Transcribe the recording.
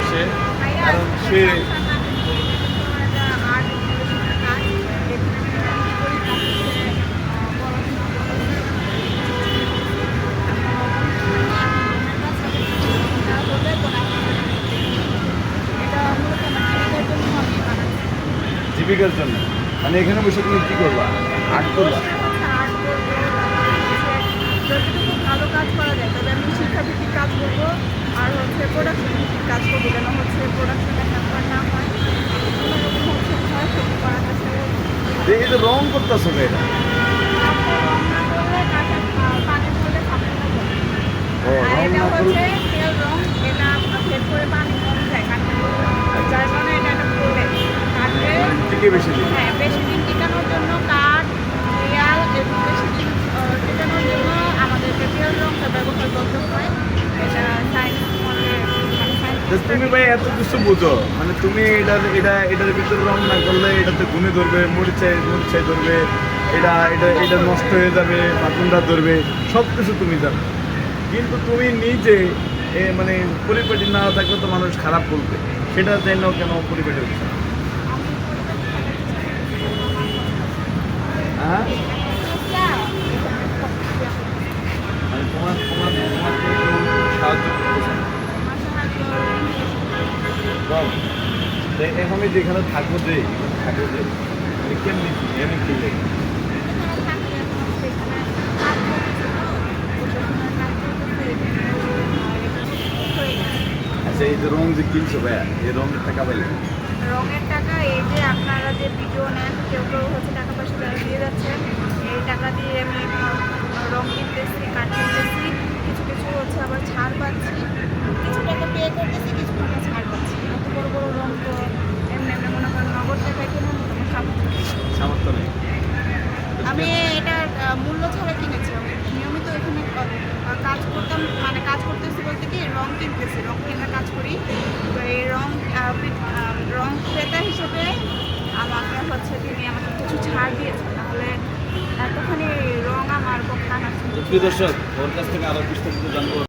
আসে, কারণ সে জীবিকার জন্য, মানে এখানে বসে তুমি কি করবা? আর্ট করবা? যতটুকু ভালো কাজ করা যায় তবে আমি শিক্ষাভিত্তিক কাজ করবো আর হচ্ছে প্রোডাকশন ভিত্তিক কাজ করবো, যেন হচ্ছে প্রোডাকশনের ব্যাপার না হয়, কোনো রকম হচ্ছে হয় সেটি করার চেষ্টা করবো। এই যে রং করতেছো এটা, রং না করলে কাঠের পানি পড়লে সামনে হবে। ও আর রং এটা না করলে হচ্ছে তেল রং, এটা ভেদ করে পানি কম যায় কাঠের, যার কারণে এটা একটা প্রোডাক্ট কাঠের টিকে বেশি দিন। হ্যাঁ বেশি দিন টিকানোর জন্য কাঠ দেয়াল এবং বেশি দিন টিকানোর জন্য আমাদেরকে তেল রংটা ব্যবহার করতে হয়। এটা সায়েন্স মডেলে তো তুমি ভাই এত কিছু বুঝো, মানে তুমি এটার ভিতরে রং না করলে এটাতে গুনে ধরবে, মরিচাই ধরবে, এটা নষ্ট হয়ে যাবে, বাথরুমটা ধরবে, সব কিছু তুমি জানো। কিন্তু তুমি নিজে মানে পরিপাটি না থাকলে তো মানুষ খারাপ বলবে, সেটা জন্য কেন পরিপাটি হচ্ছে না? হ্যাঁ, মানে তোমাকে কেউ সাহায্য করতেছে না। রং এখন আমি যেখানে থাকবো যে মানে কেমনি এমনি কিনলে আচ্ছা, এই যে রং যে কিনছো ভাইয়া, এই রঙের টাকা পাইলে? রঙের টাকা এই যে আপনারা যে ভিডিও নেন, কেউ কেউ হচ্ছে টাকা পয়সা যারা দিয়ে যাচ্ছেন, এই টাকা দিয়ে আমি রং কিনতেছি, কাঠ কিনতেছি, কিছু কিছু হচ্ছে আবার ছাড় পাচ্ছি, কিছু টাকা পে করতেছি, কিছু টাকা ছাড় পাচ্ছি। এত বড় বড় রং তো এমনি এমনি মনে করেন নগদ টাকায় কেনার মতো আমার সামর্থ্য নেই। সামর্থ্য নেই। আমি এটার মূল্য ছাড়া কিনেছি, আমি নিয়মিত এখানে কাজ করতাম, মানে কাজ করতেছি বলতে কি রং কিনতেছি, রং কেনার কাজ করি। তো এই রং ক্রেতা হিসেবে আমাকে হচ্ছে তিনি আমাকে কিছু ছাড় দিয়েছেন, তাহলে এতখানি রং আমার পক্ষে আনা ছিল। প্রিয় দর্শক, ওর কাছ থেকে আরো বিস্তারিত জানবো।